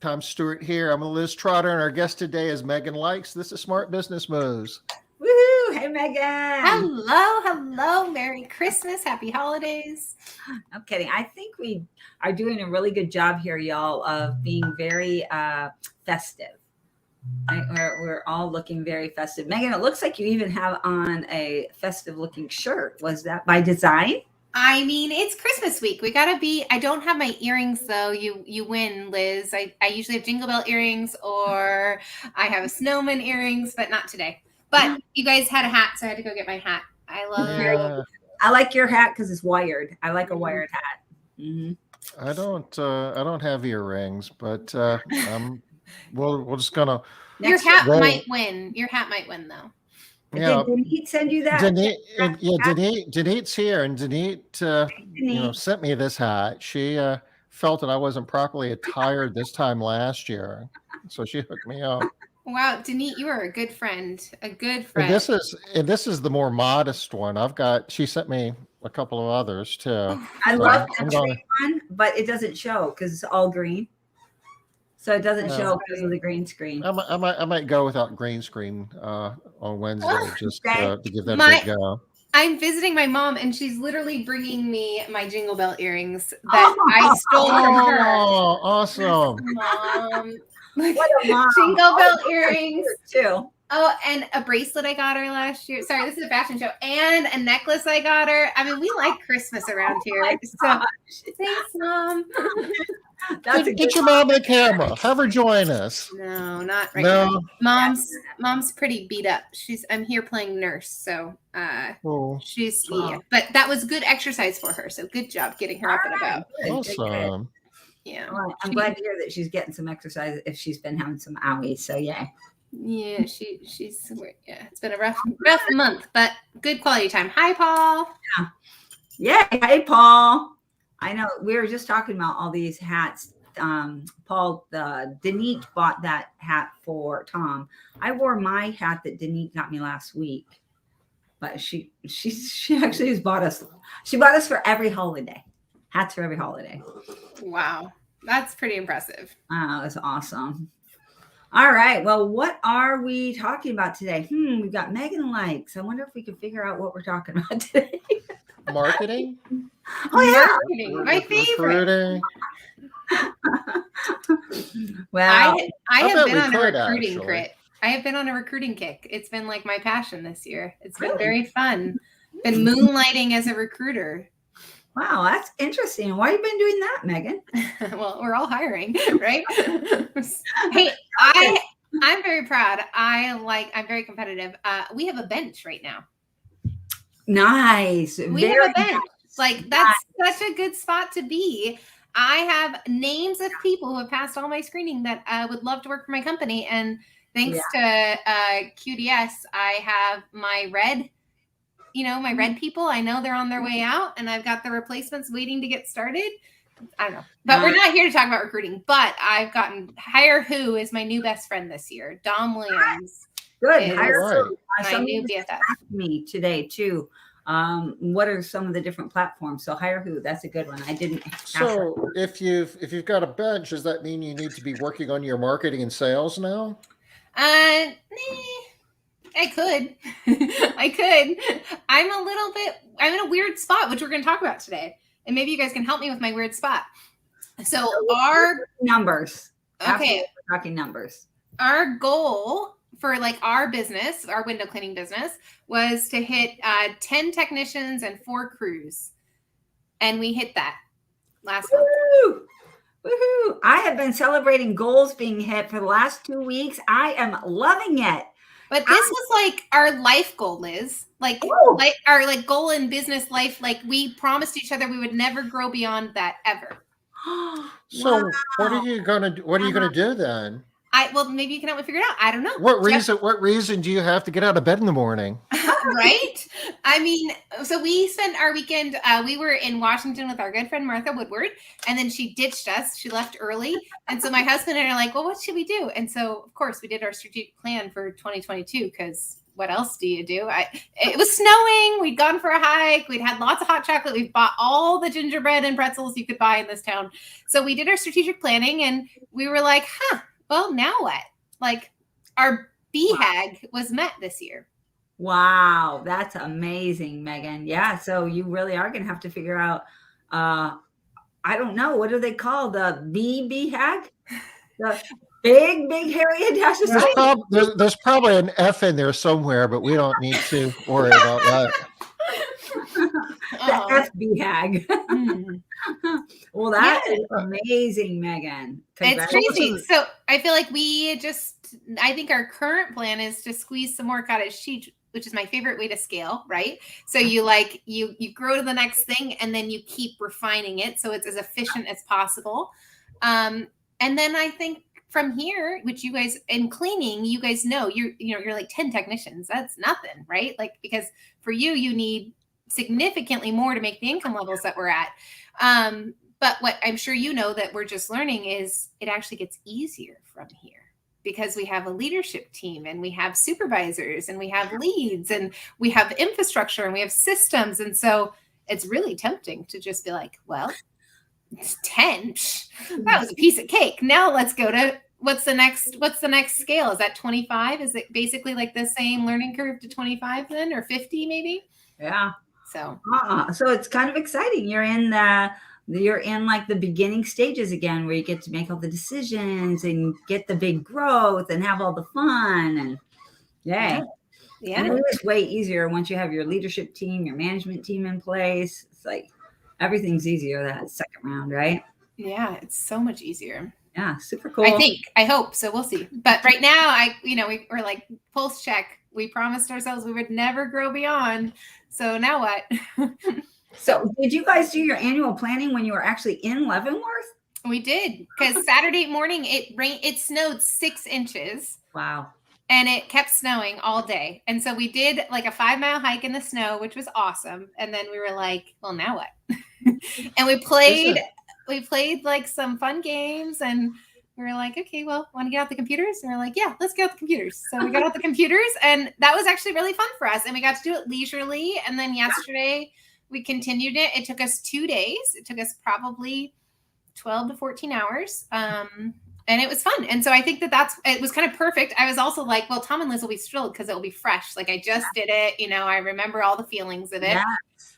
Tom Stewart here. I'm Liz Trotter, and our guest today is Meaghan Likes. This is Smart Business Moves. Woohoo! Hey, Meaghan. Hello. Merry Christmas. Happy holidays. I'm kidding. I think we are doing a really good job here, y'all, of being very festive. We're all looking very festive. Meaghan, it looks like you even have on a festive-looking shirt. Was that by design? I mean, it's Christmas week. We gotta be. I don't have my earrings though. You win, Liz. I usually have Jingle Bell earrings, or I have a snowman earrings, but not today. But you guys had a hat, so I had to go get my hat. I love it. I like your hat because it's wired. I like a wired hat. I don't have earrings, but we're just gonna. Your hat might win. Your hat might win though. Yeah. Did he send you that? Denit's here, and Denit, sent me this hat. She felt that I wasn't properly attired this time last year, so she hooked me up. Wow, Denit, you are a good friend. A good friend. And this is the more modest one. She sent me a couple of others too. I love the tree one, but it doesn't show because it's all green. So it doesn't show because of the green screen. I might go without green screen on Wednesday just to give that a big go. I'm visiting my mom, and she's literally bringing me my Jingle Bell earrings that I stole from her. Oh, awesome! Mom, what a mom! Jingle Bell earrings too. Oh, and a bracelet I got her last year. Sorry, this is a fashion show. And a necklace I got her. I mean, we like Christmas around here. So thanks, Mom. Get your mom on camera. Have her join us. No, not right now. Mom's pretty beat up. I'm here playing nurse, so she's but that was good exercise for her. So good job getting her up and about. Awesome. Yeah. Well, I'm glad to hear that she's getting some exercise if she's been having some owies. So yeah. Yeah, she's it's been a rough month, but good quality time. Hi, Paul. Yeah. Hey, Paul. I know we were just talking about all these hats. Paul, Denise bought that hat for Tom. I wore my hat that Denise got me last week, but she actually has bought us. She bought us for every holiday. Hats for every holiday. Wow, that's pretty impressive. Oh, that's awesome. All right. Well, what are we talking about today? We've got Meaghan Likes. I wonder if we can figure out what we're talking about today. Marketing? Oh, yeah. Marketing. My favorite. Well, I have been on a recruiting kick. I have been on a recruiting kick. It's been like my passion this year. It's been very fun. Been moonlighting as a recruiter. Wow, that's interesting. Why have you been doing that, Meaghan? Well, we're all hiring, right? Hey, I'm very proud. I'm very competitive. We have a bench right now. Nice. We have a bench. Nice. Like that's such a good spot to be. I have names of people who have passed all my screening that would love to work for my company. And thanks to QDS, I have my red people. I know they're on their way out, and I've got the replacements waiting to get started. I don't know. But we're not here to talk about recruiting. But I've gotten Hire Who is my new best friend this year. Dom Williams. Good. Hire Who. My new BFF. Asked me today too. What are some of the different platforms? So Hire Who, that's a good one. I didn't. So if you've got a bench, does that mean you need to be working on your marketing and sales now? I could. I'm in a weird spot, which we're going to talk about today. And maybe you guys can help me with my weird spot. So our numbers. Okay. We're talking numbers. Our goal for our business, our window cleaning business, was to hit 10 technicians and 4 crews. And we hit that last month. Woohoo! I have been celebrating goals being hit for the last 2 weeks. I am loving it. But this was our life goal, Liz. Our goal in business life. We promised each other we would never grow beyond that ever. So what are you gonna do then? Well, maybe you can help me figure it out. I don't know. What reason do you have to get out of bed in the morning? Right? I mean, so we spent our weekend, we were in Washington with our good friend Martha Woodward, and then she ditched us. She left early. And so my husband and I are like, well, what should we do? And so, of course, we did our strategic plan for 2022 because what else do you do? It was snowing. We'd gone for a hike. We'd had lots of hot chocolate. We bought all the gingerbread and pretzels you could buy in this town. So we did our strategic planning and we were like, well, now what? Like our BHAG was met this year. Wow. That's amazing, Meaghan. Yeah. So you really are going to have to figure out, I don't know. What do they call the BHAG? The big hairy audacious. There's probably an F in there somewhere, but we don't need to worry about that. The FBHAG. Well, that is amazing, Meaghan. It's crazy. So I feel like I think our current plan is to squeeze some more cottage cheese, which is my favorite way to scale, right? So you grow to the next thing and then you keep refining it so it's as efficient as possible. And then I think from here, which you guys in cleaning, you guys know you're like 10 technicians. That's nothing, right? Like, because for you need significantly more to make the income levels that we're at. But what I'm sure you know that we're just learning is it actually gets easier from here because we have a leadership team and we have supervisors and we have leads and we have infrastructure and we have systems. And so it's really tempting to just be like, well, it's 10. That was a piece of cake. Now let's go to what's the next scale? Is that 25? Is it basically like the same learning curve to 25 then, or 50 maybe? Yeah. So so it's kind of exciting. You're in like the beginning stages again, where you get to make all the decisions and get the big growth and have all the fun and yeah. And it is way easier once you have your leadership team, your management team in place. It's like everything's easier that second round, right? Yeah, it's so much easier. Yeah, super cool. I hope so. We'll see. But right now, we're like pulse check. We promised ourselves we would never grow beyond. So now what? So did you guys do your annual planning when you were actually in Leavenworth? We did, because Saturday morning it snowed 6 inches. Wow. And it kept snowing all day. And so we did like a 5-mile hike in the snow, which was awesome. And then we were like, well, now what? And we played like some fun games and we were like, okay, well, want to get out the computers? And we're like, yeah, let's get out the computers. So we got out the computers and that was actually really fun for us. And we got to do it leisurely. And then yesterday we continued it. It took us 2 days. It took us probably 12 to 14 hours. And it was fun. And so I think it was kind of perfect. I was also like, well, Tom and Liz will be thrilled because it will be fresh. Like I just did it. I remember all the feelings of it. Yes.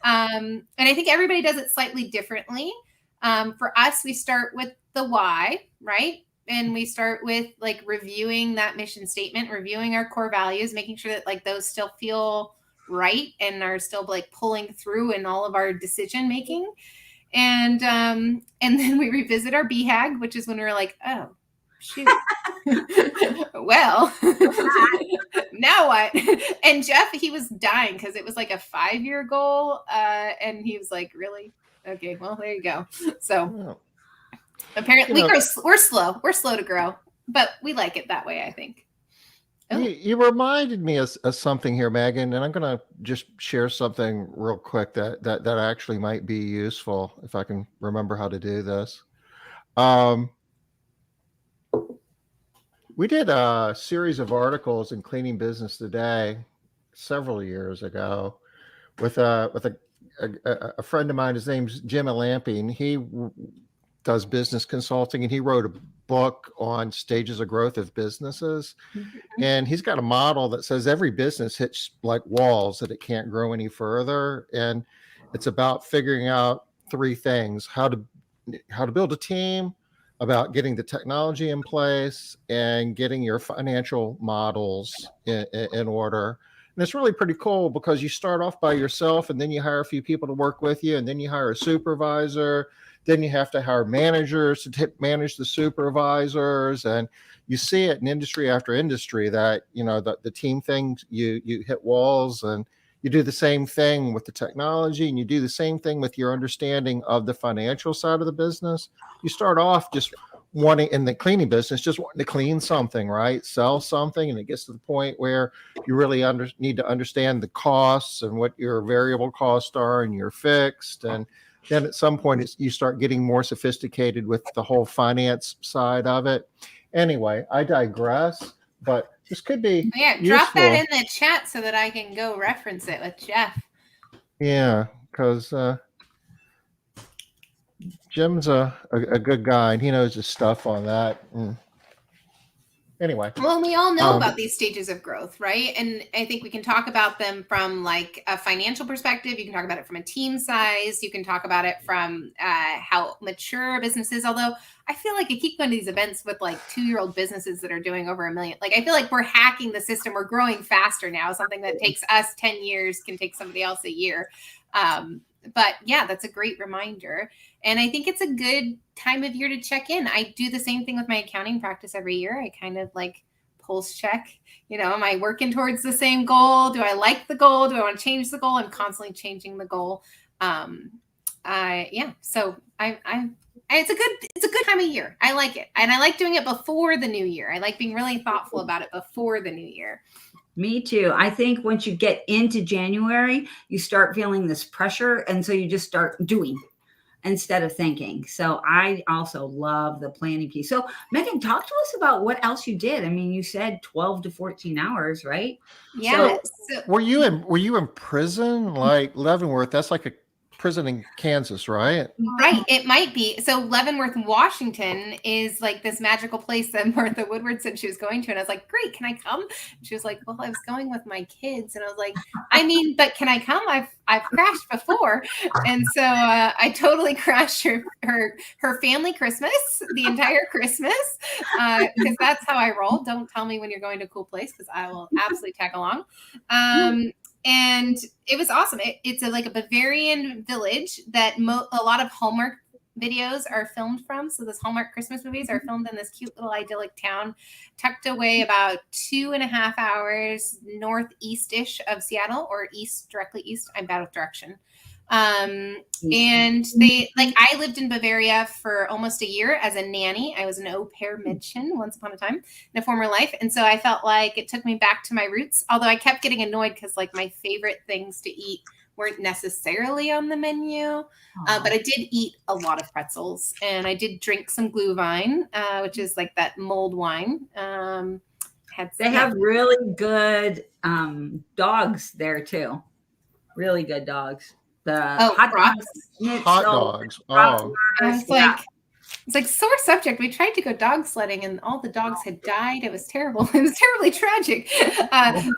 And I think everybody does it slightly differently. For us, we start with the why, right? And we start with like reviewing that mission statement, reviewing our core values, making sure that like those still feel right and are still like pulling through in all of our decision making. And then we revisit our BHAG, which is when we're like, oh, shoot. Well, now what? And Jeff, he was dying because it was like a 5-year goal. And he was like, really? Okay, well, there you go. So apparently we're slow. We're slow to grow, but we like it that way, I think. Oh. You reminded me of something here, Meaghan, and I'm going to just share something real quick that actually might be useful if I can remember how to do this. We did a series of articles in Cleaning Business Today several years ago with a friend of mine. His name's Jim Lamping. He does business consulting, and he wrote a book on stages of growth of businesses. Mm-hmm. And he's got a model that says every business hits like walls, that it can't grow any further. And it's about figuring out 3 things: how to build a team, about getting the technology in place, and getting your financial models in order. And it's really pretty cool because you start off by yourself and then you hire a few people to work with you, and then you hire a supervisor. Then you have to hire managers to manage the supervisors. And you see it in industry after industry that, the team thing, you hit walls, and you do the same thing with the technology, and you do the same thing with your understanding of the financial side of the business. You start off just wanting, in the cleaning business, just wanting to clean something, right? Sell something. And it gets to the point where you really need to understand the costs and what your variable costs are and your fixed. And then at some point you start getting more sophisticated with the whole finance side of it. Anyway, I digress, but This could be Yeah, drop useful. that in the chat so that I can go reference it with Jeff. Yeah, because Jim's a good guy, and he knows his stuff on that. Anyway. Well, we all know about these stages of growth, right? And I think we can talk about them from like a financial perspective. You can talk about it from a team size. You can talk about it from how mature a business is. Although I feel like I keep going to these events with like 2-year-old businesses that are doing over $1 million. Like I feel like we're hacking the system. We're growing faster now. Something that takes us 10 years can take somebody else a year. But yeah, that's a great reminder. And I think it's a good time of year to check in. I do the same thing with my accounting practice every year. I kind of like pulse check, am I working towards the same goal? Do I like the goal? Do I want to change the goal? I'm constantly changing the goal. So it's a good time of year. I like it. And I like doing it before the new year. I like being really thoughtful about it before the new year. Me too. I think once you get into January, you start feeling this pressure. And so you just start doing instead of thinking. So I also love the planning piece. So Meaghan, talk to us about what else you did. I mean, you said 12 to 14 hours, right? Yeah. So, were you in prison like Leavenworth? That's like a prison in Kansas, right? Right. It might be. So Leavenworth, Washington is like this magical place that Martha Woodward said she was going to. And I was like, great, can I come? And she was like, well, I was going with my kids. And I was like, I mean, but can I come? I've crashed before. And so I totally crashed her family Christmas, the entire Christmas, because that's how I roll. Don't tell me when you're going to a cool place because I will absolutely tag along. And it was awesome. It's like a Bavarian village that a lot of Hallmark videos are filmed from. So this Hallmark Christmas movies are filmed in this cute little idyllic town tucked away about 2.5 hours northeast-ish of Seattle, or directly east. I'm bad with direction. And they I lived in Bavaria for almost a year as a nanny. I was an au pair Mädchen once upon a time in a former life. And so I felt like it took me back to my roots, although I kept getting annoyed because like my favorite things to eat weren't necessarily on the menu. But I did eat a lot of pretzels, and I did drink some Glühwein, which is like that mulled wine. They have really good dogs there too. Really good dogs. The hot dogs. It's like sore subject. We tried to go dog sledding and all the dogs had died. It was terrible. It was terribly tragic.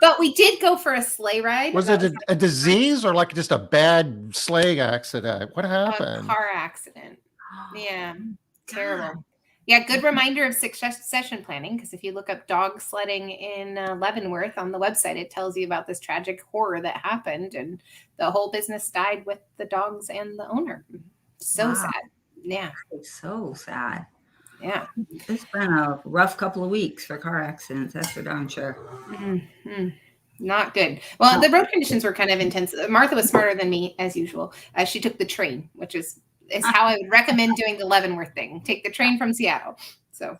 But we did go for a sleigh ride. Was it a disease or like just a bad sleigh accident? What happened? A car accident. Yeah. Terrible. Yeah, good reminder of succession planning, because if you look up dog sledding in Leavenworth on the website, it tells you about this tragic horror that happened, and the whole business died with the dogs and the owner. So sad. Yeah. It's so sad. Yeah. It's been a rough couple of weeks for car accidents. That's for darn sure. Mm-hmm. Not good. Well, the road conditions were kind of intense. Martha was smarter than me, as usual. She took the train, which is how I would recommend doing the Leavenworth thing. Take the train from Seattle. So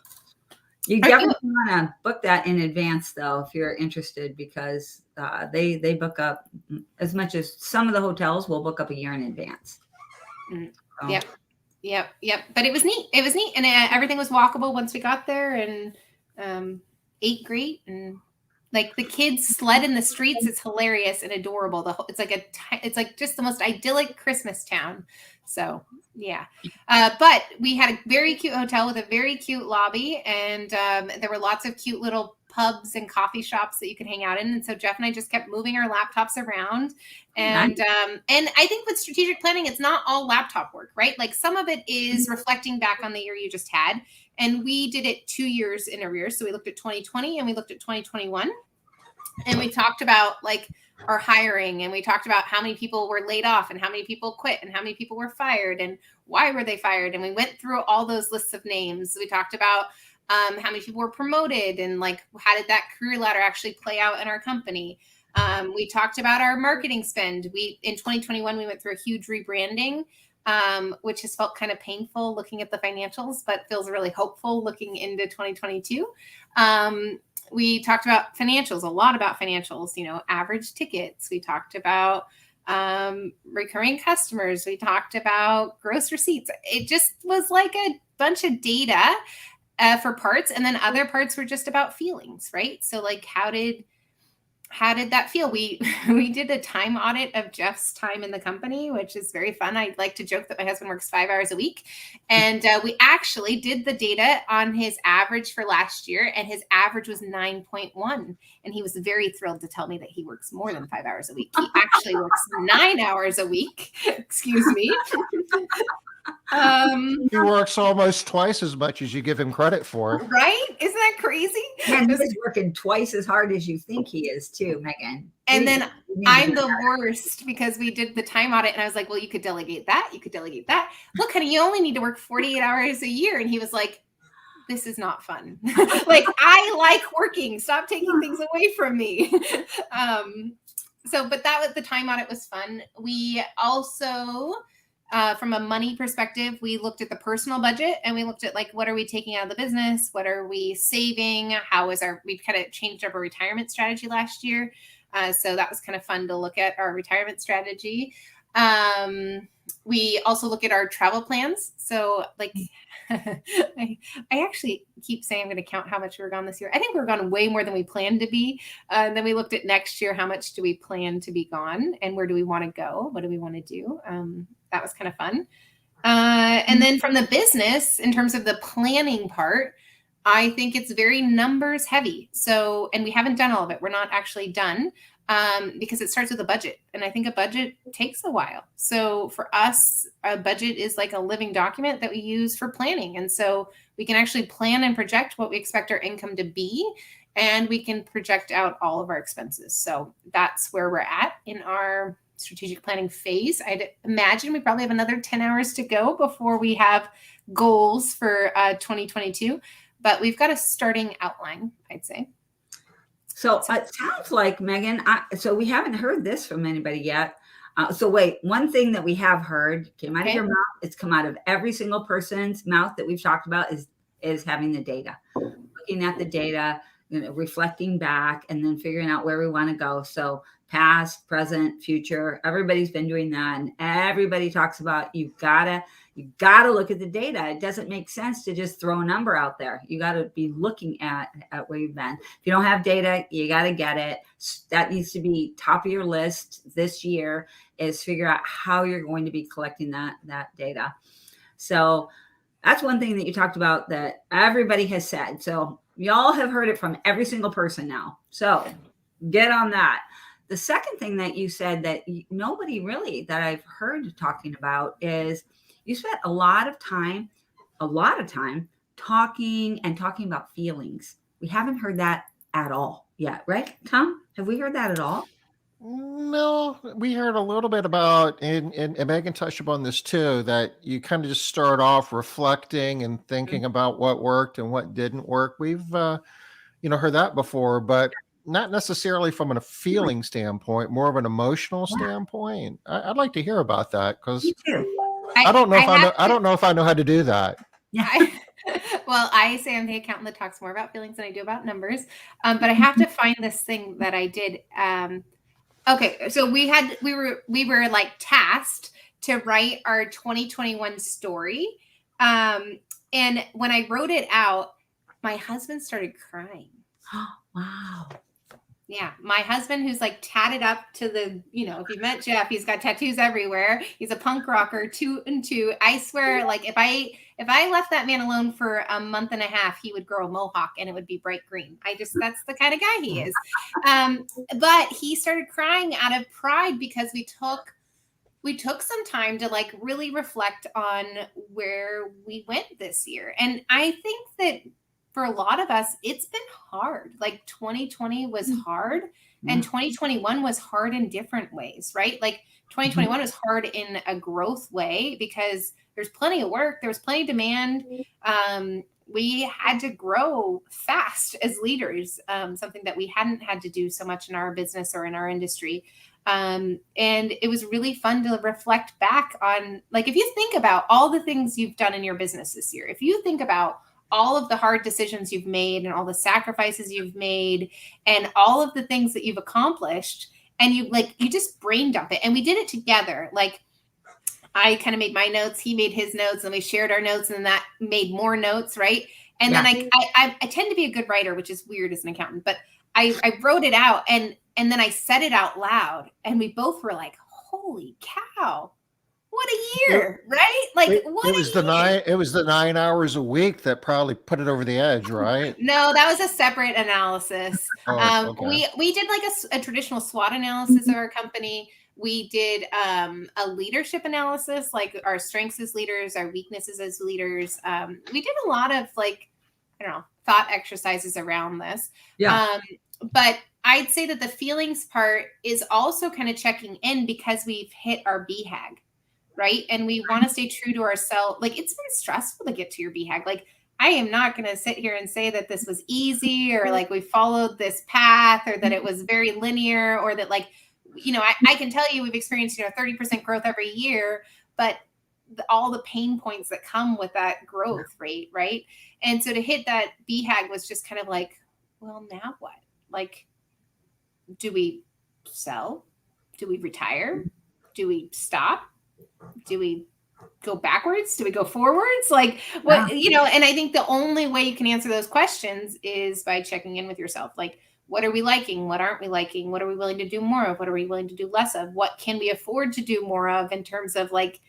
you definitely want to book that in advance, though, if you're interested, because they book up as much as some of the hotels will book up a year in advance. So. Yep. But it was neat. And everything was walkable once we got there, and ate great. And like the kids sled in the streets. It's hilarious and adorable. It's like just the most idyllic Christmas town. So yeah. But we had a very cute hotel with a very cute lobby, and there were lots of cute little pubs and coffee shops that you could hang out in. And so Jeff and I just kept moving our laptops around. And I think with strategic planning, it's not all laptop work, right? Like some of it is reflecting back on the year you just had. And we did it 2 years in arrears. So we looked at 2020 and we looked at 2021. And we talked about like our hiring, and we talked about how many people were laid off and how many people quit and how many people were fired and why were they fired. And we went through all those lists of names. We talked about how many people were promoted and like how did that career ladder actually play out in our company. We talked about our marketing spend. In 2021, we went through a huge rebranding, which has felt kind of painful looking at the financials, but feels really hopeful looking into 2022. We talked about financials, a lot about financials, average tickets. We talked about recurring customers. We talked about gross receipts. It just was like a bunch of data for parts, and then other parts were just about feelings, right? So like, how did that feel? We did a time audit of Jeff's time in the company, which is very fun. I like to joke that my husband works 5 hours a week, and we actually did the data on his average for last year, and his average was 9.1, and he was very thrilled to tell me that he works more than 5 hours a week. He actually works 9 hours a week. Excuse me. He works almost twice as much as you give him credit for. Right? Isn't that crazy? And he's working twice as hard as you think he is too, Meaghan. And then I'm the worst because we did the time audit and I was like, well, you could delegate that. You could delegate that. Look, honey, you only need to work 48 hours a year. And he was like, this is not fun. Like, I like working. Stop taking things away from me. But that was, the time audit was fun. We also, from a money perspective, we looked at the personal budget and we looked at like, what are we taking out of the business? What are we saving? We kind of changed up our retirement strategy last year. So that was kind of fun to look at our retirement strategy. We also look at our travel plans. So like, I actually keep saying I'm going to count how much we were gone this year. I think we were gone way more than we planned to be. And then we looked at next year, how much do we plan to be gone and where do we want to go? What do we want to do? That was kind of fun. And then from the business, in terms of the planning part, I think it's very numbers heavy. So, and we haven't done all of it. We're not actually done because it starts with a budget. And I think a budget takes a while. So for us, a budget is like a living document that we use for planning. And so we can actually plan and project what we expect our income to be, and we can project out all of our expenses. So that's where we're at in our strategic planning phase. I'd imagine we probably have another 10 hours to go before we have goals for 2022. But we've got a starting outline, I'd say. So it sounds like, Meaghan, so we haven't heard this from anybody yet. So wait, one thing that we have heard came out of your mouth, it's come out of every single person's mouth that we've talked about is having the data, looking at the data, reflecting back, and then figuring out where we want to go. So past, present, future, everybody's been doing that. And everybody talks about you gotta look at the data. It doesn't make sense to just throw a number out there. You got to be looking at where you've been. If you don't have data, you got to get it. That needs to be top of your list this year, is figure out how you're going to be collecting that data. So that's one thing that you talked about that everybody has said. So y'all have heard it from every single person now. So get on that. The second thing that you said that nobody really that I've heard talking about is you spent a lot of time talking about feelings. We haven't heard that at all yet, right, Tom? Have we heard that at all? No, we heard a little bit about, and Meaghan touched upon this too, that you kind of just start off reflecting and thinking about what worked and what didn't work. We've, heard that before, but not necessarily from a feeling standpoint, more of an emotional standpoint. I'd like to hear about that because Me too. I don't know if I know how to do that. Yeah. Well, I say I'm the accountant that talks more about feelings than I do about numbers. But I have to find this thing that I did. Okay, so we were like tasked to write our 2021 story. And when I wrote it out, my husband started crying. Wow. Yeah, my husband, who's like tatted up to the, if you met Jeff, he's got tattoos everywhere. He's a punk rocker, 2 and 2. I swear, like if I left that man alone for a month and a half, he would grow a mohawk and it would be bright green. That's the kind of guy he is. But he started crying out of pride because we took some time to like really reflect on where we went this year. And I think that for a lot of us, it's been hard. Like 2020 was hard and 2021 was hard in different ways, right? Like 2021 was hard in a growth way because there's plenty of work. There was plenty of demand. We had to grow fast as leaders, something that we hadn't had to do so much in our business or in our industry. And it was really fun to reflect back on, like, if you think about all the things you've done in your business this year, if you think about all of the hard decisions you've made and all the sacrifices you've made and all of the things that you've accomplished, and you just brain dump it. And we did it together. Like I kind of made my notes, he made his notes, and we shared our notes, and that made more notes. Right. And Yeah. then I tend to be a good writer, which is weird as an accountant, but I wrote it out and then I said it out loud and we both were like, holy cow, what a year, right? Like It what was a year. it was the 9 hours a week that probably put it over the edge, right? No, that was a separate analysis. Oh, okay. We did like a traditional SWOT analysis of our company. We did a leadership analysis, like our strengths as leaders, our weaknesses as leaders. We did a lot of like, I don't know, thought exercises around this. Yeah. But I'd say that the feelings part is also kind of checking in because we've hit our BHAG, right? And we want to stay true to ourselves. Like it's been stressful to get to your BHAG. Like I am not going to sit here and say that this was easy or like we followed this path or that it was very linear or that like, you know, I can tell you we've experienced, 30% growth every year, but all the pain points that come with that growth rate, right? And so to hit that BHAG was just kind of like, well, now what? Like, do we sell? Do we retire? Do we stop? Do we go backwards? Do we go forwards? Like what, and I think the only way you can answer those questions is by checking in with yourself. Like, what are we liking? What aren't we liking? What are we willing to do more of? What are we willing to do less of? What can we afford to do more of in terms of like,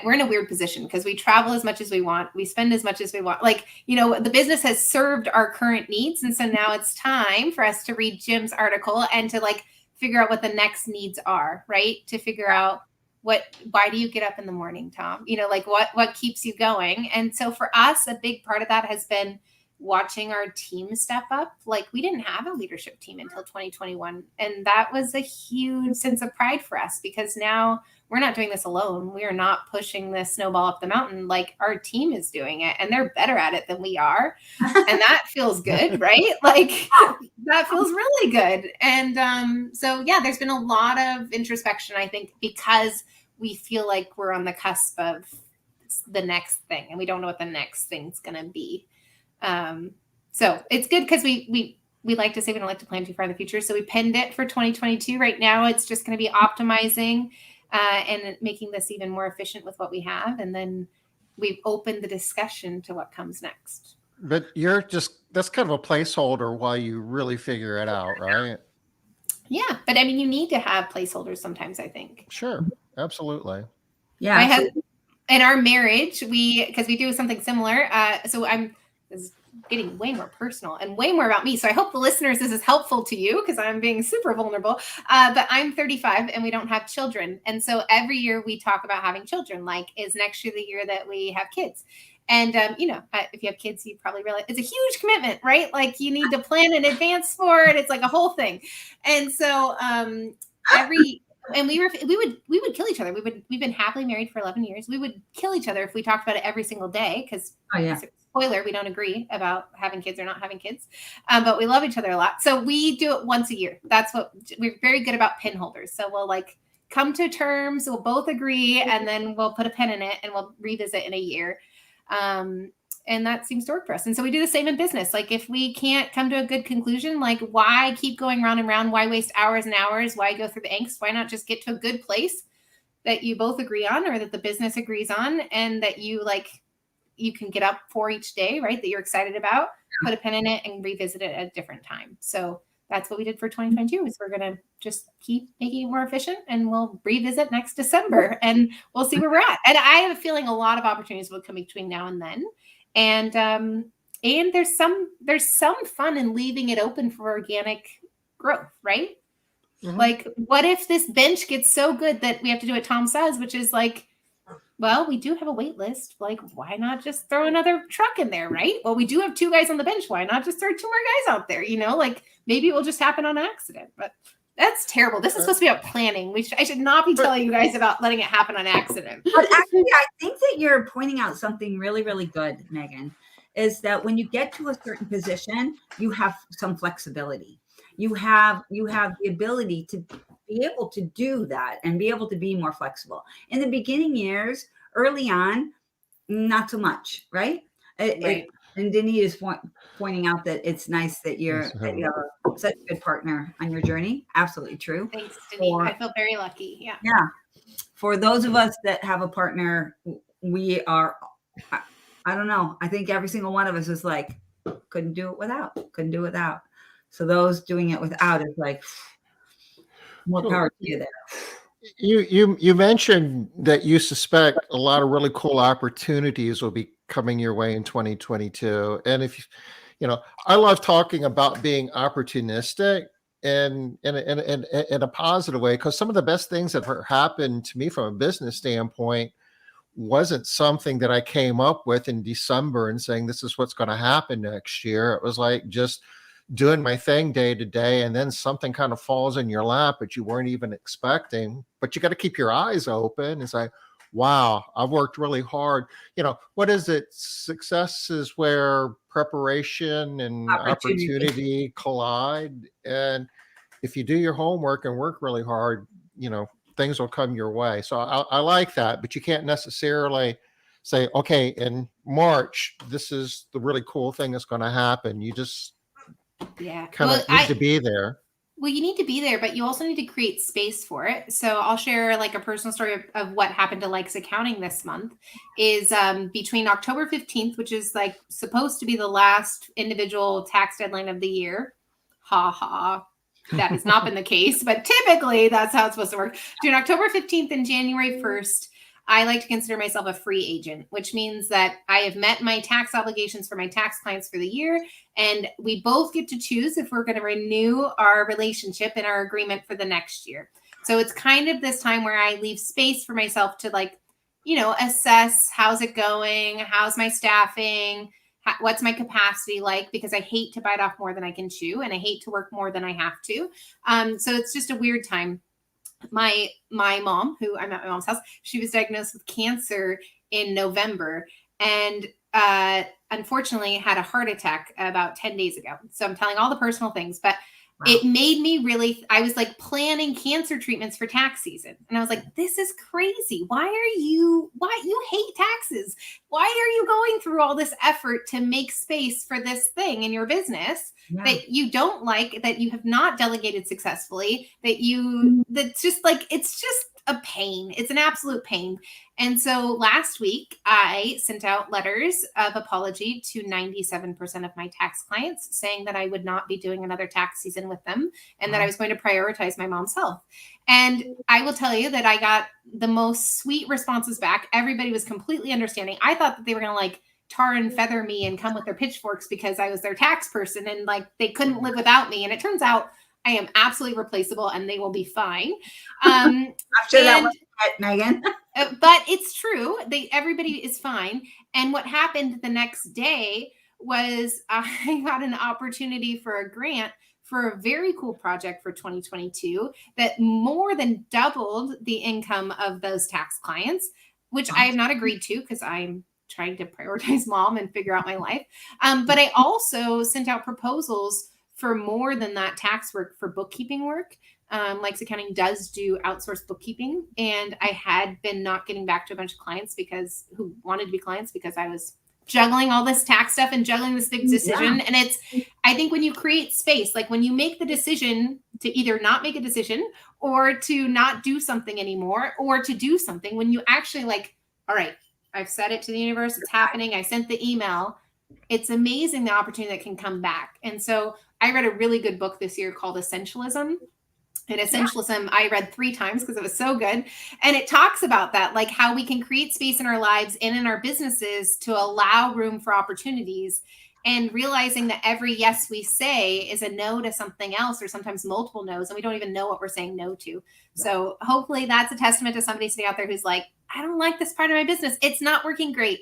we're in a weird position because we travel as much as we want. We spend as much as we want. Like, the business has served our current needs. And so now it's time for us to read Jim's article and to like figure out what the next needs are, right? To figure out why do you get up in the morning, Tom? Like what keeps you going? And so for us, a big part of that has been watching our team step up. Like we didn't have a leadership team until 2021. And that was a huge sense of pride for us because now we're not doing this alone. We are not pushing this snowball up the mountain. Like our team is doing it and they're better at it than we are. And that feels good, right? Like that feels really good. And so, yeah, there's been a lot of introspection, I think, because we feel like we're on the cusp of the next thing and we don't know what the next thing's going to be. So it's good because we like to say we don't like to plan too far in the future. So we pinned it for 2022. Right now, it's just going to be optimizing and making this even more efficient with what we have. And then we've opened the discussion to what comes next. But that's kind of a placeholder while you really figure it out, right? Yeah. But I mean, you need to have placeholders sometimes, I think. Sure. Absolutely. Yeah. I have in our marriage, because we do something similar. So this is getting way more personal and way more about me. So I hope the listeners, this is helpful to you because I'm being super vulnerable. But I'm 35 and we don't have children. And so every year we talk about having children, like is next year the year that we have kids? And, if you have kids, you probably realize it's a huge commitment, right? Like you need to plan in advance for it. It's like a whole thing. And so we would kill each other. We've been happily married for 11 years. We would kill each other if we talked about it every single day because spoiler, we don't agree about having kids or not having kids, but we love each other a lot. So we do it once a year. That's what we're very good about pin holders. So we'll like come to terms, we'll both agree, and then we'll put a pin in it and we'll revisit in a year. And that seems to work for us. And so we do the same in business. Like if we can't come to a good conclusion, like why keep going round and round? Why waste hours and hours? Why go through the angst? Why not just get to a good place that you both agree on or that the business agrees on and that you can get up for each day, right? That you're excited about, put a pin in it and revisit it at a different time. So that's what we did for 2022 is we're going to just keep making it more efficient and we'll revisit next December and we'll see where we're at. And I have a feeling a lot of opportunities will come between now and then. And there's some fun in leaving it open for organic growth, right? Mm-hmm. Like what if this bench gets so good that we have to do what Tom says, which is like, well, we do have a wait list. Like, why not just throw another truck in there, right? Well, we do have 2 guys on the bench. Why not just throw 2 more guys out there? Like maybe it will just happen on accident, but that's terrible. This is supposed to be about planning. I should not be telling you guys about letting it happen on accident. But actually, I think that you're pointing out something really, really good, Meaghan, is that when you get to a certain position, you have some flexibility. You have the ability to be able to do that and be able to be more flexible. In the beginning years, early on, not so much, right? And Denise is pointing out that it's nice that you have such a good partner on your journey. Absolutely true. Thanks, Denise. I feel very lucky. Yeah. Yeah. For those of us that have a partner, we are I don't know. I think every single one of us is like, couldn't do it without. So those doing it without is like, more So power to you there. you mentioned that you suspect a lot of really cool opportunities will be coming your way in 2022. And if you know, I love talking about being opportunistic and in a positive way, because some of the best things that have happened to me from a business standpoint wasn't something that I came up with in December and saying this is what's going to happen next year. It was like just doing my thing day to day, and then something kind of falls in your lap that you weren't even expecting. But you got to keep your eyes open and say, wow, I've worked really hard. You know, what is it? Success is where preparation and Opportunity. opportunity collide. And if you do your homework and work really hard, you know, things will come your way. So I like that, but you can't necessarily say, okay, in March, this is the really cool thing that's going to happen. You just Yeah. kind of need to be there. Well, you need to be there, but you also need to create space for it. So I'll share like a personal story of what happened to Likes Accounting this month is between October 15th, which is like supposed to be the last individual tax deadline of the year. Ha ha. That has not been the case, but typically that's how it's supposed to work. Between October 15th and January 1st, I like to consider myself a free agent, which means that I have met my tax obligations for my tax clients for the year. And we both get to choose if we're going to renew our relationship and our agreement for the next year. So it's kind of this time where I leave space for myself to like, you know, assess how's it going? How's my staffing? What's my capacity like? Because I hate to bite off more than I can chew, and I hate to work more than I have to. So it's just a weird time. My mom, who I'm at my mom's house, she was diagnosed with cancer in November, and unfortunately had a heart attack about 10 days ago. So I'm telling all the personal things, but wow. It made me really, I was like planning cancer treatments for tax season. And I was like, this is crazy. Why you hate taxes? Why are you going through all this effort to make space for this thing in your business that you don't like, that you have not delegated successfully, that's just like, it's just a pain. It's an absolute pain. And so last week I sent out letters of apology to 97% of my tax clients, saying that I would not be doing another tax season with them and that I was going to prioritize my mom's health. And I will tell you that I got the most sweet responses back. Everybody was completely understanding. I thought that they were going to like tar and feather me and come with their pitchforks because I was their tax person and like they couldn't live without me. And it turns out I am absolutely replaceable and they will be fine. I'm sure that was it, Meaghan. But it's true. Everybody is fine. And what happened the next day was I got an opportunity for a grant for a very cool project for 2022 that more than doubled the income of those tax clients, which I have not agreed to because I'm trying to prioritize mom and figure out my life. But I also sent out proposals for more than that tax work for bookkeeping work. Likes Accounting does do outsourced bookkeeping. And I had been not getting back to a bunch of clients who wanted to be clients because I was juggling all this tax stuff and juggling this big decision. Yeah. And I think when you create space, like when you make the decision to either not make a decision or to not do something anymore or to do something, when you actually like, all right, I've said it to the universe, it's happening. I sent the email. It's amazing the opportunity that can come back. And so I read a really good book this year called Essentialism. And Essentialism, I read 3 times because it was so good. And it talks about that, like how we can create space in our lives and in our businesses to allow room for opportunities, and realizing that every yes we say is a no to something else, or sometimes multiple no's, and we don't even know what we're saying no to. So hopefully that's a testament to somebody sitting out there who's like, I don't like this part of my business. It's not working great.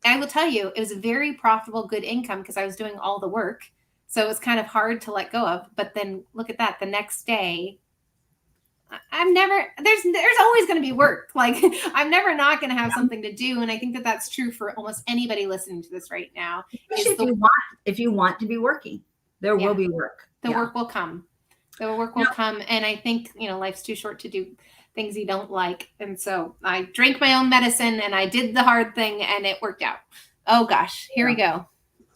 And I will tell you, it was a very profitable, good income because I was doing all the work. So it was kind of hard to let go of. But then look at that. The next day, there's always going to be work. Like I'm never not going to have something to do. And I think that that's true for almost anybody listening to this right now. If you want to be working, there will be work. The work will come. The work will come. And I think, life's too short to do things you don't like. And so I drank my own medicine and I did the hard thing and it worked out. Oh gosh, here we go.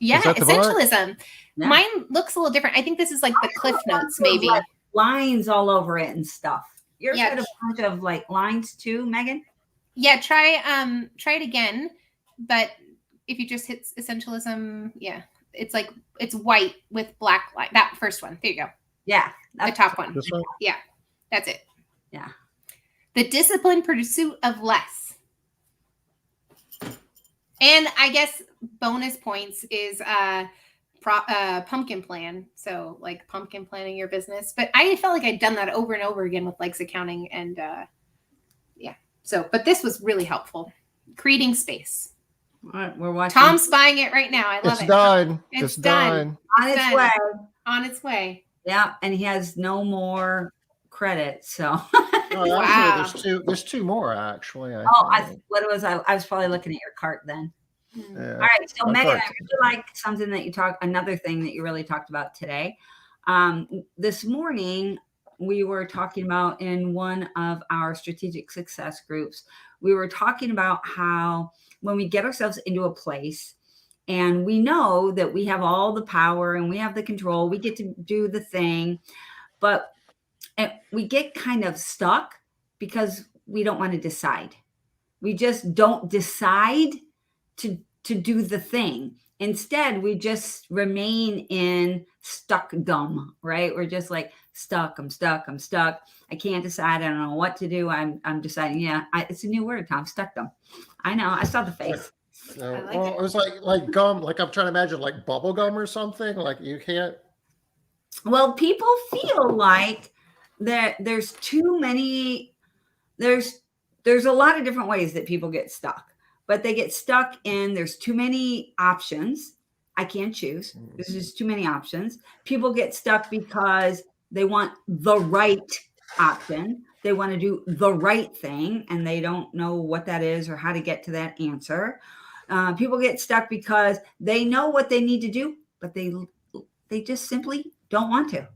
Yeah, Essentialism. Yeah. Mine looks a little different. I think this is like the Cliff Notes, maybe. Like lines all over it and stuff. Yours had a bunch of like lines too, Meaghan? Yeah, try it again, but if you just hit essentialism, yeah, it's white with black line. That first one. There you go. Yeah. The top one. This one? Yeah. That's it. Yeah. The disciplined pursuit of less. And I guess bonus points is pumpkin plan. So like pumpkin planning your business. But I felt like I'd done that over and over again with Likes accounting. And yeah. So, but this was really helpful. Creating space. All right, we're watching. Tom's buying it right now. I love It's it. done. It's done. On its done. way. On its way. Yeah, and he has no more credit. So. Oh, Wow. actually, there's two more actually. I think. I was probably looking at your cart then. Yeah. All right, so My Meaghan, I cart. really like something that another thing that you really talked about today. This morning, we were talking about in one of our strategic success groups, we were talking about how when we get ourselves into a place and we know that we have all the power and we have the control, we get to do the thing, but we get kind of stuck because we don't want to decide. We just don't decide to do the thing. Instead, we just remain in stuckdom, right? We're just like stuck. I'm stuck. I can't decide. I don't know what to do. I'm deciding. Yeah, it's a new word, Tom. Stuckdom. I know. I saw the face. So, I like well, it. it was like gum. Like I'm trying to imagine like bubble gum or something. Like you can't. Well, people feel like there's too many. There's a lot of different ways that people get stuck, but they get stuck in there's too many options. I can't choose. There's just too many options. People get stuck because they want the right option. They want to do the right thing, and they don't know what that is or how to get to that answer. People get stuck because they know what they need to do, but they just simply don't want to.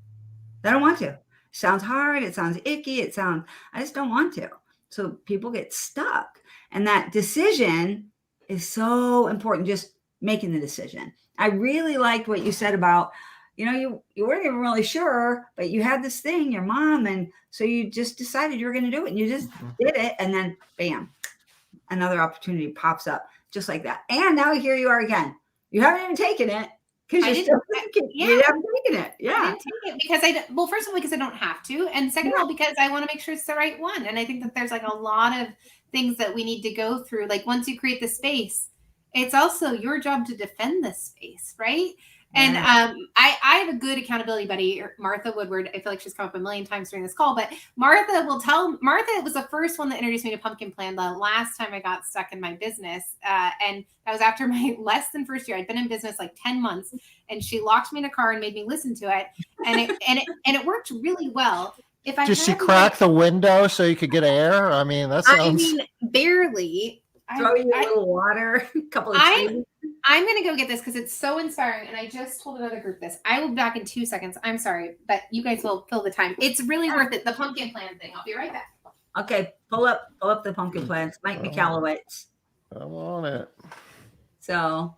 They don't want to. Sounds hard. It sounds icky. I just don't want to. So people get stuck. And that decision is so important, just making the decision. I really liked what you said about, you weren't even really sure, but you had this thing, your mom, and so you just decided you were going to do it, and you just did it, and then bam, another opportunity pops up just like that. And now here you are again. You haven't even taken it because you haven't taken it. Yeah. I didn't take it because first of all, because I don't have to. And second of all, because I want to make sure it's the right one. And I think that there's like a lot of things that we need to go through. Like once you create the space, it's also your job to defend this space, right? And I have a good accountability buddy, Martha Woodward. I feel like she's come up a million times during this call, but Martha was the first one that introduced me to Pumpkin Plan the last time I got stuck in my business. And that was after my less than first year. I'd been in business like 10 months, and she locked me in a car and made me listen to it. And it worked really well. Did she crack the window so you could get air? I mean, that sounds. Barely. Throw you a little water, a couple of trees. I'm going to go get this because it's so inspiring. And I just told another group this. I will be back in 2 seconds. I'm sorry, but you guys will fill the time. It's really worth it. The pumpkin plan thing. I'll be right back. Okay. Pull up the pumpkin plans. Mike McAllowitz. I'm on it. So,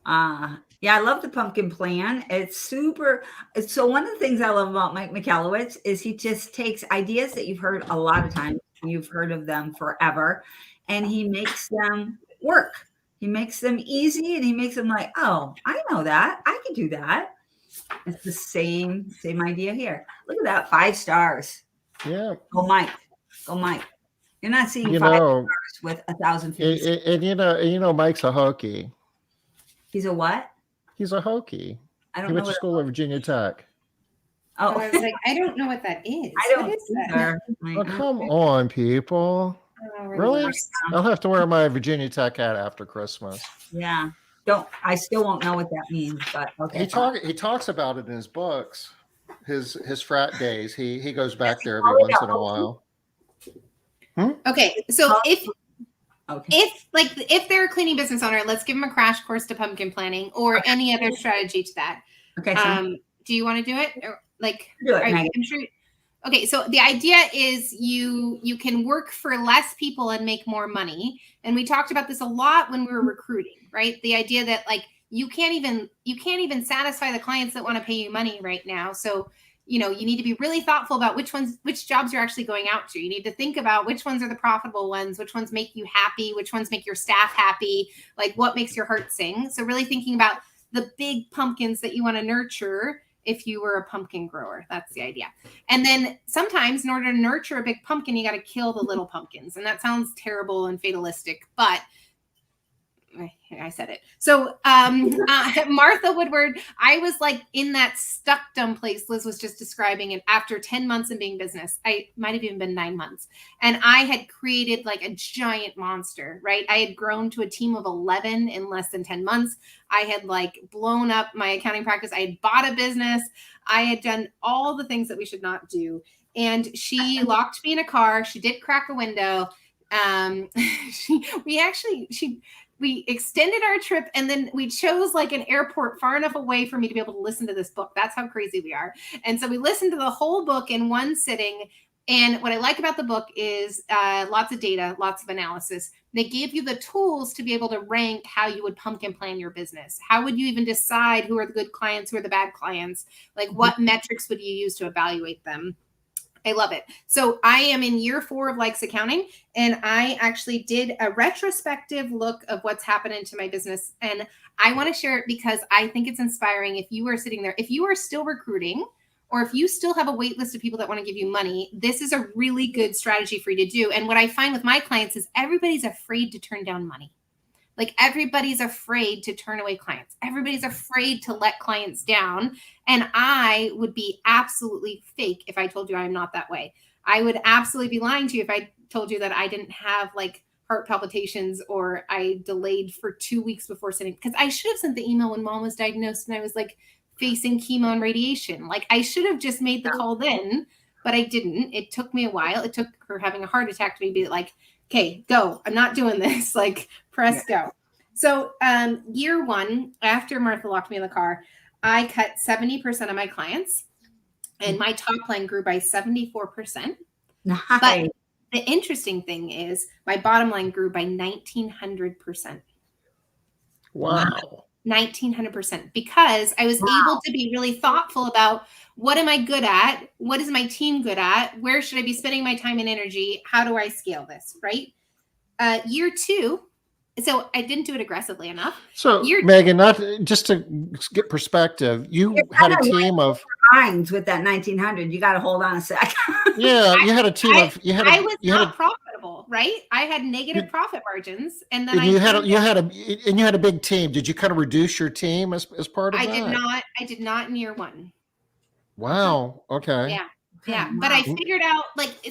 yeah, I love the pumpkin plan. It's super. So one of the things I love about Mike McAllowitz is he just takes ideas that you've heard a lot of times. You've heard of them forever. And he makes them work. He makes them easy, and he makes them like, oh, I know that. I can do that. It's the same idea here. Look at that, 5 stars. Yeah. Go Mike. You're not seeing 5 stars with 1,000 feet. And Mike's a Hokie. He's a what? He's a Hokie. I don't he know. went to school at Virginia Tech. Oh, I was like, I don't know what that is. I don't What is either. Oh, come on, people. Really? I'll have to wear my Virginia Tech hat after Christmas. Yeah. I still won't know what that means, but okay. He talks about it in his books. His frat days. He goes back there every once in a while. Okay. So if they're a cleaning business owner, let's give them a crash course to pumpkin planning or any other strategy to that. Okay. So do you want to do it? Or do it, Meaghan. I'm sure. Okay, so the idea is you can work for less people and make more money. And we talked about this a lot when we were recruiting, right? The idea that like you can't even satisfy the clients that want to pay you money right now. So you need to be really thoughtful about which jobs you're actually going out to. You need to think about which ones are the profitable ones, which ones make you happy, which ones make your staff happy, like what makes your heart sing. So really thinking about the big pumpkins that you want to nurture if you were a pumpkin grower. That's the idea. And then sometimes in order to nurture a big pumpkin, you got to kill the little pumpkins. And that sounds terrible and fatalistic, but I said it. So Martha Woodward, I was like in that stuck dumb place Liz was just describing. And after 10 months in being business, I might have even been 9 months. And I had created like a giant monster, right? I had grown to a team of 11 in less than 10 months. I had like blown up my accounting practice. I had bought a business. I had done all the things that we should not do. And she locked me in a car. She did crack a window. We extended our trip, and then we chose like an airport far enough away for me to be able to listen to this book. That's how crazy we are. And so we listened to the whole book in one sitting. And what I like about the book is lots of data, lots of analysis. They give you the tools to be able to rank how you would pumpkin plan your business. How would you even decide who are the good clients, who are the bad clients? Like what metrics would you use to evaluate them? I love it. So I am in year 4 of Likes Accounting, and I actually did a retrospective look of what's happening to my business. And I want to share it because I think it's inspiring. If you are sitting there, if you are still recruiting, or if you still have a wait list of people that want to give you money, this is a really good strategy for you to do. And what I find with my clients is everybody's afraid to turn down money. Like everybody's afraid to turn away clients. Everybody's afraid to let clients down. And I would be absolutely fake if I told you I'm not that way. I would absolutely be lying to you if I told you that I didn't have like heart palpitations or I delayed for 2 weeks before sending, because I should have sent the email when mom was diagnosed and I was like facing chemo and radiation. Like I should have just made the call then, but I didn't. It took me a while. It took her having a heart attack to me be like, okay, go. I'm not doing this. Like press go. So year 1, after Martha locked me in the car, I cut 70% of my clients and my top line grew by 74%. Nice. But the interesting thing is my bottom line grew by 1,900%. Wow. 1,900% because I was able to be really thoughtful about what am I good at? What is my team good at? Where should I be spending my time and energy? How do I scale this? Right. Year 2. So I didn't do it aggressively enough. So Meaghan, not just to get perspective, you had a team of lines with that 1,900. You got to hold on a sec. Yeah, you had a team of. I was not profitable, right? I had negative profit margins, and then you had a big team. Did you kind of reduce your team as part of that? I did not in year 1. Wow. Okay. Yeah. Yeah, but I figured out this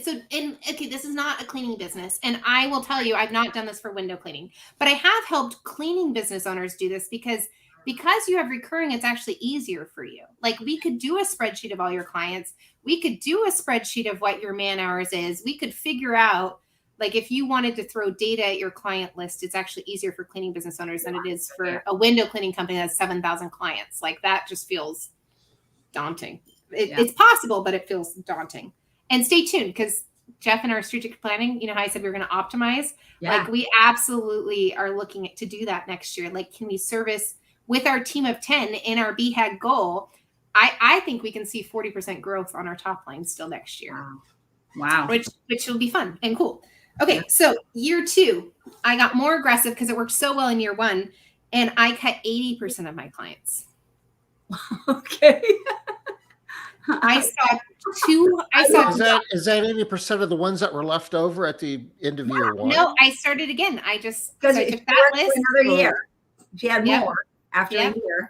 is not a cleaning business. And I will tell you, I've not done this for window cleaning, but I have helped cleaning business owners do this because you have recurring, it's actually easier for you. Like we could do a spreadsheet of all your clients. We could do a spreadsheet of what your man hours is. We could figure out, like if you wanted to throw data at your client list, it's actually easier for cleaning business owners than it is for a window cleaning company that has 7,000 clients. Like that just feels daunting. It's possible, but it feels daunting. And stay tuned because Jeff and our strategic planning, you know how I said we were going to optimize? Yeah. Like we absolutely are looking to do that next year. Like, can we service with our team of 10 in our BHAG goal? I think we can see 40% growth on our top line still next year. Wow. Which will be fun and cool. Okay. So year 2, I got more aggressive because it worked so well in year 1 and I cut 80% of my clients. Okay. Is that 80% of the ones that were left over at the end of year 1? No, I started again. I took that list another year. She had more after a year.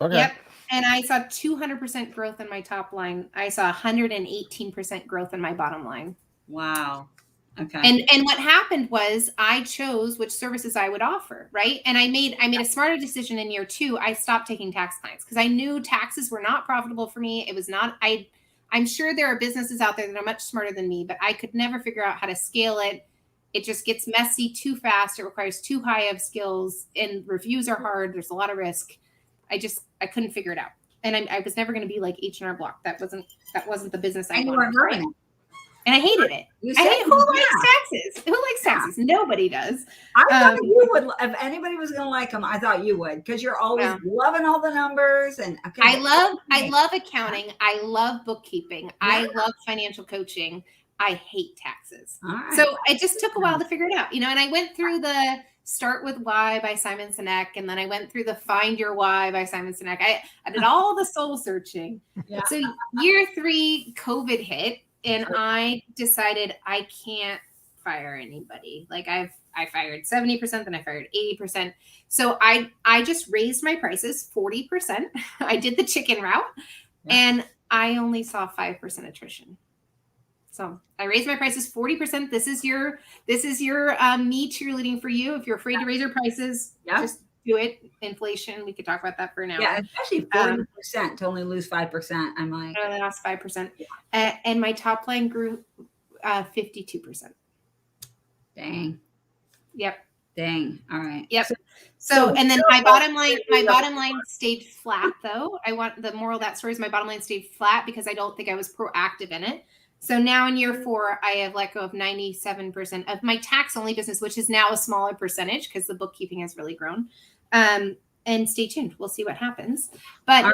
Okay. Yep. And I saw 200% growth in my top line. I saw 118% growth in my bottom line. Wow. Okay. And what happened was I chose which services I would offer, right? And I made a smarter decision in year 2. I stopped taking tax clients because I knew taxes were not profitable for me. It was not, I'm sure there are businesses out there that are much smarter than me, but I could never figure out how to scale it. It just gets messy too fast. It requires too high of skills and reviews are hard. There's a lot of risk. I couldn't figure it out. And I was never going to be like H&R Block. That wasn't the business I wanted. Right? and I hated it. You I said hate, who likes taxes? Who likes taxes? Nobody does. I thought you would. If anybody was going to like them, I thought you would, because you're always loving all the numbers. And okay, I love accounting. I love bookkeeping. I love financial coaching. I hate taxes. So it just took a while to figure it out, and I went through the Start With Why by Simon Sinek, and then I went through the Find Your Why by Simon Sinek. I did all the soul searching. So year 3, COVID hit, and I decided I can't fire anybody. Like I fired 70%, then I fired 80%. So I just raised my prices 40%. I did the chicken route, and I only saw 5% attrition. So I raised my prices 40%. This is your me cheerleading for you. If you're afraid to raise your prices, just do it. Inflation, we could talk about that for now. Yeah, especially 40% to only lose 5%. I'm like, I lost 5%, and my top line grew 52%. Dang. Yep. Dang. All right. Yep. So and then my bottom line stayed flat though. The moral of that story is my bottom line stayed flat because I don't think I was proactive in it. So now in year 4, I have let go of 97% of my tax only business, which is now a smaller percentage because the bookkeeping has really grown. And stay tuned. We'll see what happens. But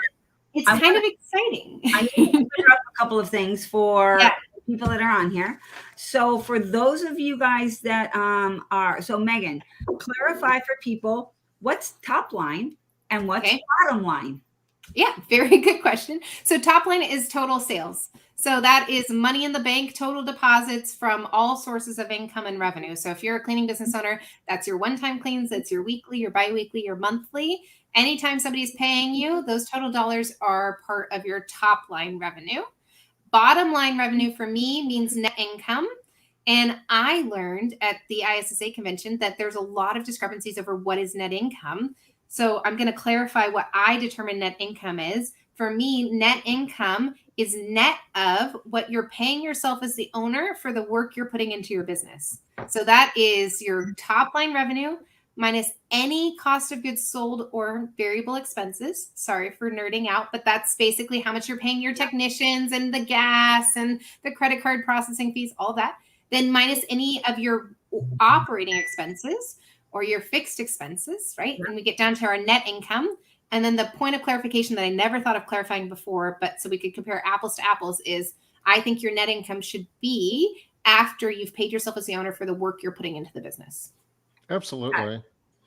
it's kind of exciting. I need to figure out a couple of things for people that are on here. So for those of you guys that so Meaghan, clarify for people what's top line and what's bottom line. Yeah, very good question. So top line is total sales. So that is money in the bank, total deposits from all sources of income and revenue. So if you're a cleaning business owner, that's your one-time cleans, that's your weekly, your biweekly, your monthly. Anytime somebody's paying you, those total dollars are part of your top line revenue. Bottom line revenue for me means net income. And I learned at the ISSA convention that there's a lot of discrepancies over what is net income. So I'm going to clarify what I determine net income is. For me, net income is net of what you're paying yourself as the owner for the work you're putting into your business. So that is your top line revenue minus any cost of goods sold or variable expenses. Sorry for nerding out, but that's basically how much you're paying your technicians and the gas and the credit card processing fees, all that. Then minus any of your operating expenses or your fixed expenses, right? And we get down to our net income. And then the point of clarification that I never thought of clarifying before, but so we could compare apples to apples, is I think your net income should be after you've paid yourself as the owner for the work you're putting into the business. Absolutely.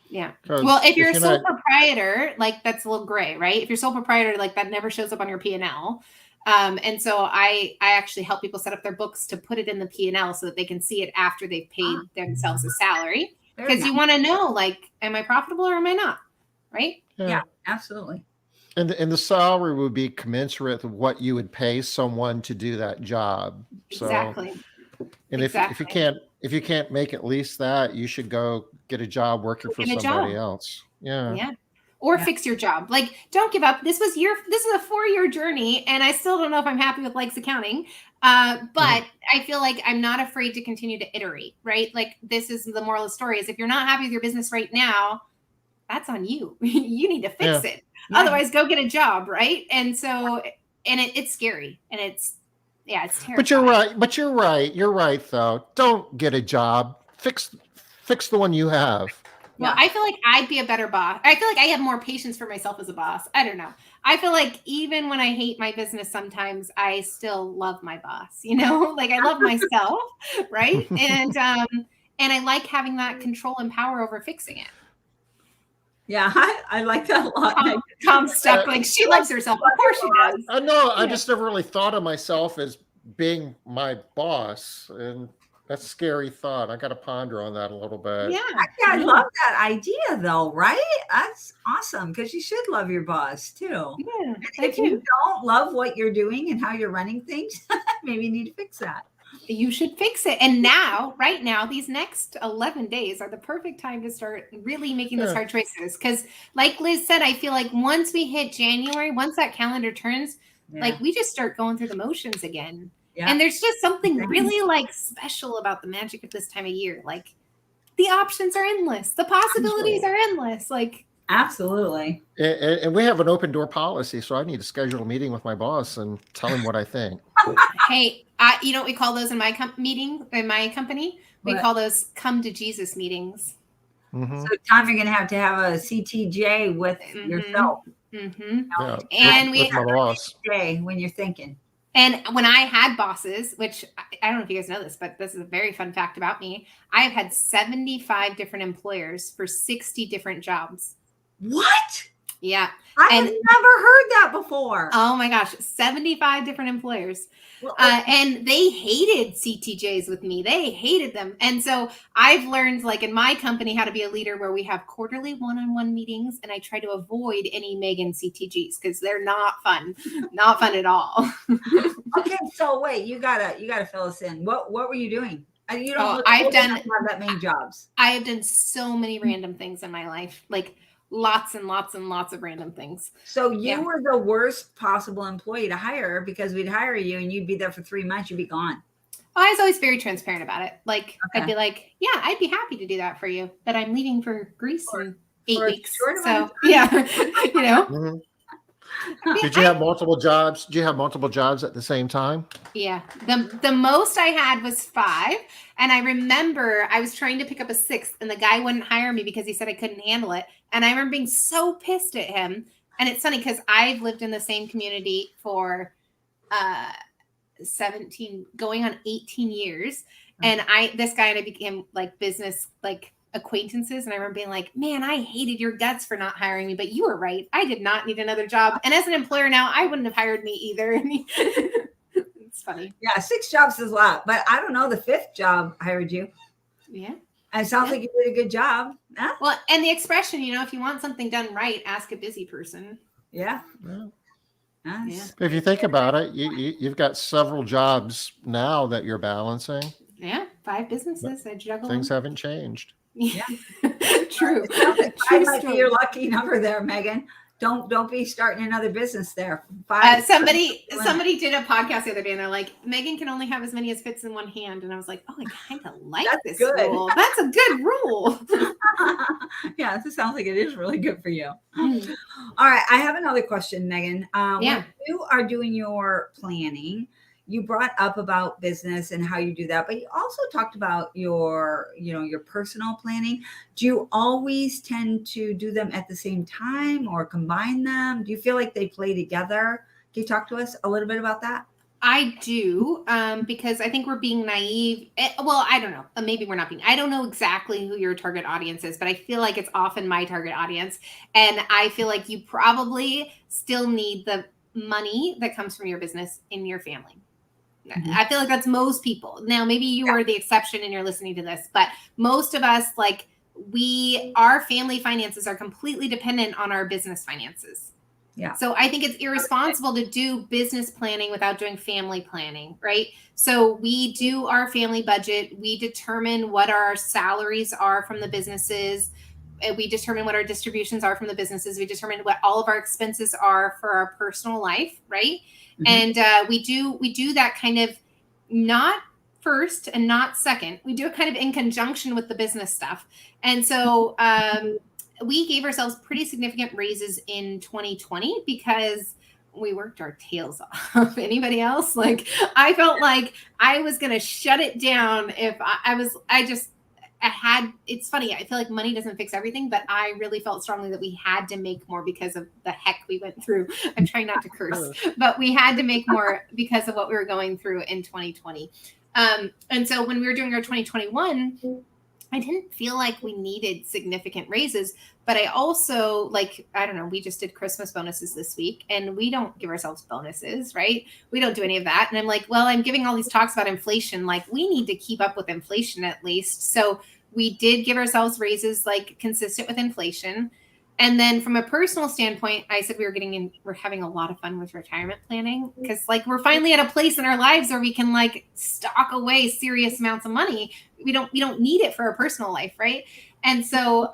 Yeah. Well, if you're a sole proprietor, like that's a little gray, right? If you're sole proprietor, like that never shows up on your P&L. And so I actually help people set up their books to put it in the P&L so that they can see it after they've paid themselves a salary. Because you want to know, like, am I profitable or am I not? Right? Yeah, absolutely. And the salary would be commensurate with what you would pay someone to do that job. Exactly. So, and if you can't make at least that, you should go get a job working for somebody else. Yeah. Yeah. Or fix your job. Like, don't give up. This is a 4-year journey, and I still don't know if I'm happy with Likes accounting. But I feel like I'm not afraid to continue to iterate, right? Like, this is the moral of the story: is if you're not happy with your business right now, that's on you. You need to fix it. Yeah. Otherwise, go get a job, right? And so, and it's scary, and it's terrifying. But you're right. You're right, though. Don't get a job. Fix the one you have. Well, I feel like I'd be a better boss. I feel like I have more patience for myself as a boss. I don't know. I feel like even when I hate my business, sometimes I still love my boss, like I love myself. Right. And I like having that control and power over fixing it. Yeah. I like that a lot. Tom's stuck. Like, she loves herself. Of course she does. I know. I just never really thought of myself as being my boss, and that's a scary thought. I got to ponder on that a little bit. Yeah. I love that idea, though, right? That's awesome, because you should love your boss, too. Yeah, if you don't love what you're doing and how you're running things, maybe you need to fix that. You should fix it. And right now, these next 11 days are the perfect time to start really making those hard choices. Because like Liz said, I feel like once we hit January, once that calendar turns, like we just start going through the motions again. Yeah. And there's just something really like special about the magic of this time of year. Like, the options are endless. The possibilities are endless. Like, absolutely. And we have an open door policy, so I need to schedule a meeting with my boss and tell him what I think. Hey, you know what we call those in my company? We What? call those come to Jesus meetings. Mhm. So Tom, you're going to have a CTJ with yourself. Mm-hmm. Yeah, And with my boss. Day when you're thinking. And when I had bosses, which I don't know if you guys know this, but this is a very fun fact about me. I've had 75 different employers for 60 different jobs. What? Yeah. I have never heard that before. Oh my gosh, 75 different employers. Well, And they hated CTJs with me. They hated them. And so I've learned, like in my company, how to be a leader where we have quarterly one-on-one meetings, and I try to avoid any Meaghan CTGs because they're not fun. Not fun at all. okay, so wait, you gotta fill us in. What were you doing? You don't look I've old done enough to have that many jobs. I have done so many random things in my life, like lots and lots and lots of random things. So you were the worst possible employee to hire because we'd hire you and you'd be there for 3 months, you'd be gone. I was always very transparent about it. Like I'd be like, yeah, I'd be happy to do that for you, but I'm leaving for Greece in 8 weeks. So yeah, you know. Mhm. Did you have multiple jobs? Did you have multiple jobs at the same time? Yeah. The most I had was 5. And I remember I was trying to pick up a 6th and the guy wouldn't hire me because he said I couldn't handle it. And I remember being so pissed at him. And it's funny because I've lived in the same community for 17, going on 18 years. And this guy and I became like business, like acquaintances. And I remember being like, man, I hated your guts for not hiring me, but you were right. I did not need another job. And as an employer now, I wouldn't have hired me either. It's funny. Yeah, 6 jobs is a lot, but I don't know. The 5th job hired you. Yeah. And it sounds like you did a good job. Huh? Well, and the expression, you know, if you want something done right, ask a busy person. Yeah. Yeah. If you think about it, you've got several jobs now that you're balancing. Yeah, 5 businesses. I juggle. Things haven't changed. Yeah. True. Five might be your lucky number there, Meaghan. Don't be starting another business there. 5. Somebody did a podcast the other day, and they're like, Meaghan can only have as many as fits in one hand, and I was like, oh, I kind of like this rule. That's a good rule. Yeah, this sounds like it is really good for you. All right, I have another question, Meaghan. When you are doing your planning, you brought up about business and how you do that, but you also talked about your personal planning. Do you always tend to do them at the same time or combine them? Do you feel like they play together? Can you talk to us a little bit about that? I do, because I think we're being naive. Well, I don't know. Maybe we're not being. I don't know exactly who your target audience is, but I feel like it's often my target audience. And I feel like you probably still need the money that comes from your business in your family. I feel like that's most people. Now, maybe you are the exception and you're listening to this, but most of us, like our family finances are completely dependent on our business finances. Yeah. So I think it's irresponsible to do business planning without doing family planning, right? So we do our family budget. We determine what our salaries are from the businesses. We determine what our distributions are from the businesses. We determine what all of our expenses are for our personal life, right? Mm-hmm. And we do that kind of not first and not second. We do it kind of in conjunction with the business stuff. And so we gave ourselves pretty significant raises in 2020 because we worked our tails off. Anybody else? Like, I felt like I was going to shut it down if it's funny. I feel like money doesn't fix everything, but I really felt strongly that we had to make more because of the heck we went through. I'm trying not to curse, but we had to make more because of what we were going through in 2020. And so when we were doing our 2021, I didn't feel like we needed significant raises, but I also we just did Christmas bonuses this week and we don't give ourselves bonuses, right? We don't do any of that. And I'm like, well, I'm giving all these talks about inflation. Like, we need to keep up with inflation at least. So we did give ourselves raises like consistent with inflation. And then from a personal standpoint, I said we're having a lot of fun with retirement planning because like we're finally at a place in our lives where we can like stock away serious amounts of money. We don't need it for our personal life, right? And so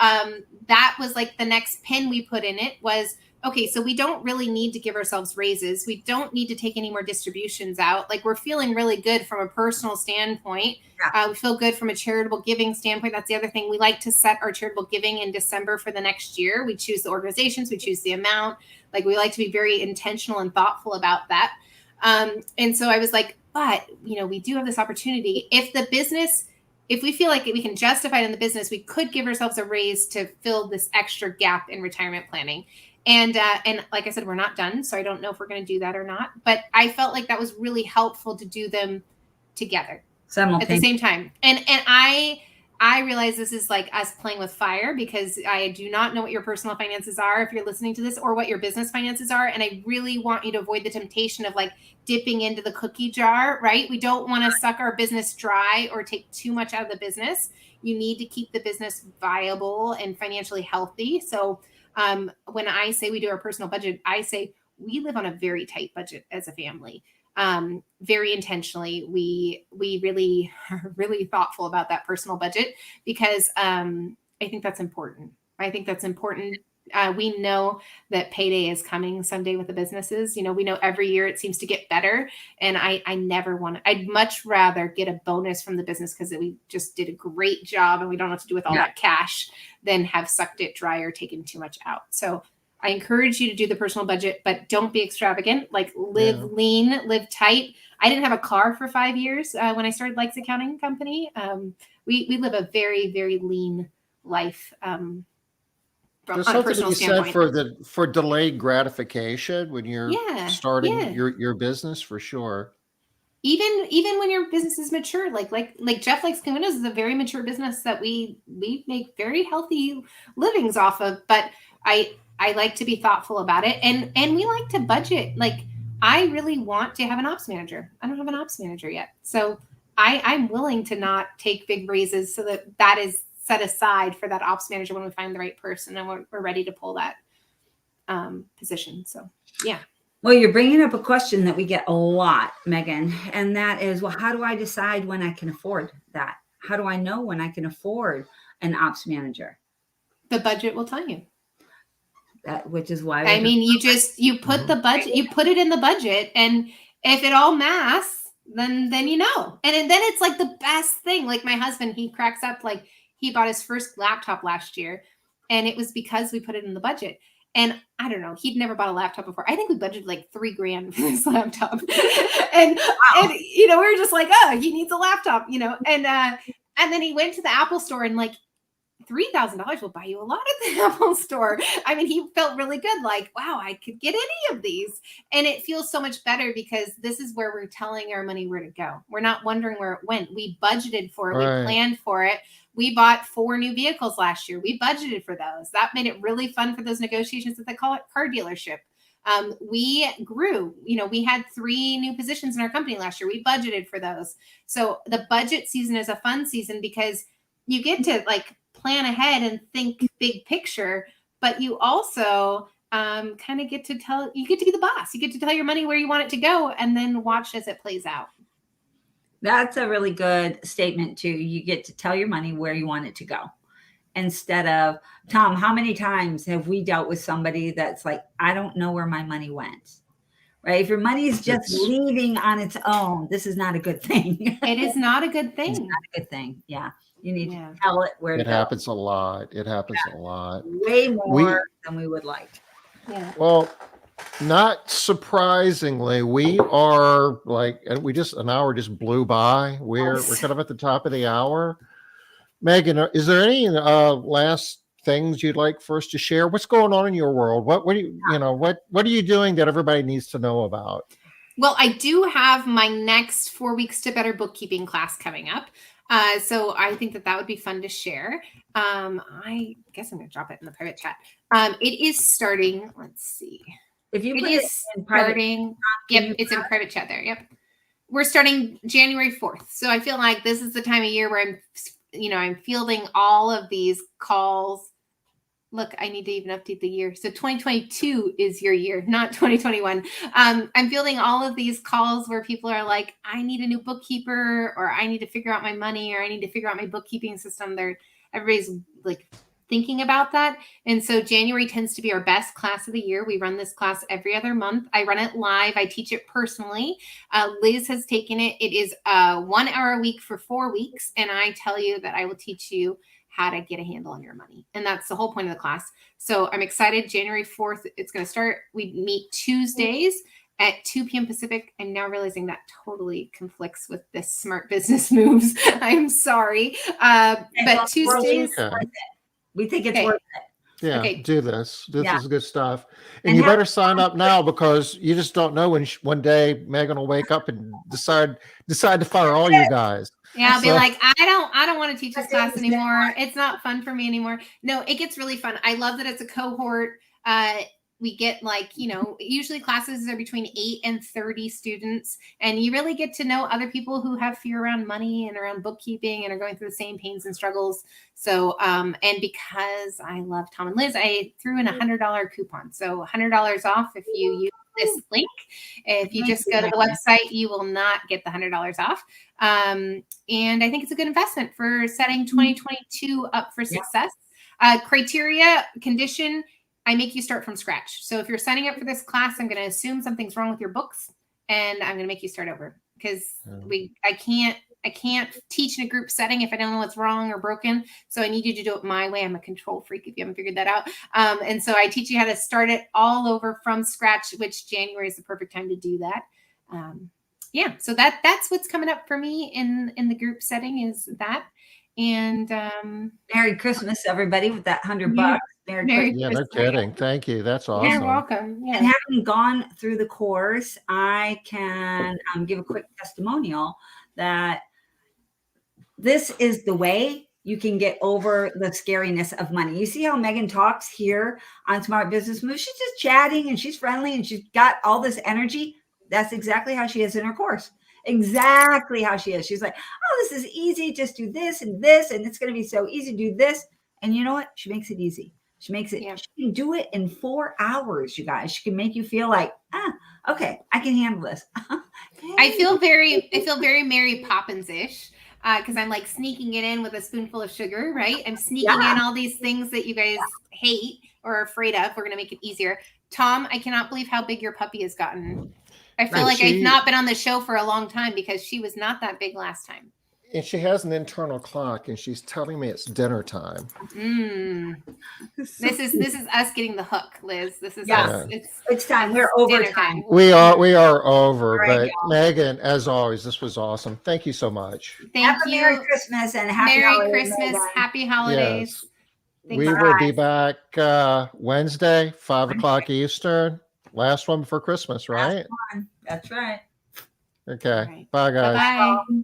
that was like the next pin we put in it was, okay, so we don't really need to give ourselves raises. We don't need to take any more distributions out. Like, we're feeling really good from a personal standpoint. Yeah. We feel good from a charitable giving standpoint. That's the other thing. We like to set our charitable giving in December for the next year. We choose the organizations, we choose the amount. Like, we like to be very intentional and thoughtful about that. And so I was like, but, we do have this opportunity. If we feel like we can justify it in the business, we could give ourselves a raise to fill this extra gap in retirement planning. And like I said, we're not done. So I don't know if we're going to do that or not. But I felt like that was really helpful to do them together at the same time. And I realize this is like us playing with fire, because I do not know what your personal finances are if you're listening to this, or what your business finances are. And I really want you to avoid the temptation of like dipping into the cookie jar, right? We don't want to suck our business dry or take too much out of the business. You need to keep the business viable and financially healthy. So when I say we do our personal budget, I say we live on a very tight budget as a family. Very intentionally. We really are really thoughtful about that personal budget, because I think that's important. We know that payday is coming someday with the businesses. We know every year it seems to get better. And I'd much rather get a bonus from the business because we just did a great job and we don't know what to do with all that cash, than have sucked it dry or taken too much out. So I encourage you to do the personal budget, but don't be extravagant. Like live lean, live tight. I didn't have a car for 5 years when I started Likes Accounting Company. We live a very, very lean life. There's something to be said for delayed gratification when you're starting your business, for sure. Even when your business is mature, like Jeff Likes Kahunas is a very mature business that we make very healthy livings off of. But I like to be thoughtful about it, and we like to budget. Like I really want to have an ops manager. I don't have an ops manager yet, so I'm willing to not take big raises so that is set aside for that ops manager when we find the right person and we're ready to pull that position. So yeah. Well, you're bringing up a question that we get a lot, Meaghan, and that is, well, how do I decide when I can afford that? How do I know when I can afford an ops manager? The budget will tell you. Which is why you put the budget, you put it in the budget, and if it all masks, then and then it's like the best thing. Like my husband, he cracks up, like he bought his first laptop last year, and it was because we put it in the budget. And I don't know, he'd never bought a laptop before. I think we budgeted like $3,000 for this laptop. and we were just like, oh, he needs a laptop, and then he went to the Apple store, and like $3,000 will buy you a lot at the Apple store. I mean, he felt really good. Like, wow, I could get any of these. And it feels so much better because this is where we're telling our money where to go. We're not wondering where it went. We budgeted for it. Right. We planned for it. We bought 4 new vehicles last year. We budgeted for those. That made it really fun for those negotiations at the car dealership. We grew, we had 3 new positions in our company last year. We budgeted for those. So the budget season is a fun season because you get to like plan ahead and think big picture, but you also kind of get to be the boss. You get to tell your money where you want it to go and then watch as it plays out. That's a really good statement too. You get to tell your money where you want it to go. Instead of, Tom, how many times have we dealt with somebody that's like, I don't know where my money went, right? If your money is just leaving on its own, this is not a good thing. It is not a good thing. It's not a good thing. Yeah. You need to tell it where to go. It happens a lot. It happens a lot. Way more than we would like. Yeah. Well, not surprisingly, we are like, and an hour just blew by. We're kind of at the top of the hour. Meaghan, is there any last things you'd like for us to share? What's going on in your world? What are you doing that everybody needs to know about? Well, I do have my next 4 weeks to better bookkeeping class coming up. So I think that would be fun to share. I guess I'm going to drop it in the private chat. It is starting. Let's see. If you put it is in starting. Yep, it's in private chat there. Yep. We're starting January 4th. So I feel like this is the time of year where I'm fielding all of these calls. Look, I need to even update the year. So 2022 is your year, not 2021. I'm fielding all of these calls where people are like, I need a new bookkeeper, or I need to figure out my money, or I need to figure out my bookkeeping system. Everybody's like thinking about that. And so January tends to be our best class of the year. We run this class every other month. I run it live. I teach it personally. Liz has taken it. It is 1 hour a week for 4 weeks. And I tell you that I will teach you how to get a handle on your money. And that's the whole point of the class. So I'm excited. January 4th, it's going to start. We meet Tuesdays at 2 p.m. Pacific. I'm now realizing that totally conflicts with this smart business moves. I'm sorry. But Tuesdays. Okay. We think it's Okay. worth it. Yeah, Okay. do this. This Yeah. is good stuff. And And you have better sign up now, because you just don't know when one day Meaghan will wake up and decide to fire all you guys. Yeah, I'll be So- like, I don't want to teach this I feel class the same anymore. It's not fun for me anymore. No, it gets really fun. I love that it's a cohort. We get like, usually classes are between 8 and 30 students, and you really get to know other people who have fear around money and around bookkeeping and are going through the same pains and struggles. So, and because I love Tom and Liz, I threw in $100 coupon. So $100 off if you use this link. If you just go to the website, you will not get the $100 off. And I think it's a good investment for setting 2022 up for success. Criteria, condition, I make you start from scratch. So if you're signing up for this class, I'm going to assume something's wrong with your books, and I'm going to make you start over, because I can't teach in a group setting if I don't know what's wrong or broken. So I need you to do it my way. I'm a control freak if you haven't figured that out. And so I teach you how to start it all over from scratch, which January is the perfect time to do that. So that's what's coming up for me in the group setting, is that. And Merry Christmas, everybody, with that $100. Merry Christmas. Yeah, no kidding. Thank you. That's awesome. You're welcome. Yeah. And having gone through the course, I can give a quick testimonial that this is the way you can get over the scariness of money. You see how Meaghan talks here on Smart Business Moves? She's just chatting and she's friendly and she's got all this energy. That's exactly how she is in her course. Exactly how she is. She's like, oh, this is easy. Just do this, and it's going to be so easy to do this. And you know what? She makes it easy. She makes it, she can do it in 4 hours, you guys. She can make you feel like, okay, I can handle this. I feel very Mary Poppins-ish, because I'm like sneaking it in with a spoonful of sugar, right? I'm sneaking in all these things that you guys hate or are afraid of. We're going to make it easier. Tom, I cannot believe how big your puppy has gotten. I feel like I've not been on the show for a long time, because she was not that big last time. And she has an internal clock, and she's telling me it's dinner time. This is us getting the hook, Liz. This is us. It's time. We're over time. We are over. Right, but Meaghan, as always, this was awesome. Thank you so much. Thank you. Merry Christmas and happy Merry Christmas. Happy holidays. Yes. We will be back Wednesday, 5 o'clock Eastern. Last one before Christmas, right? That's right. Okay. Right. Bye, guys. Bye-bye.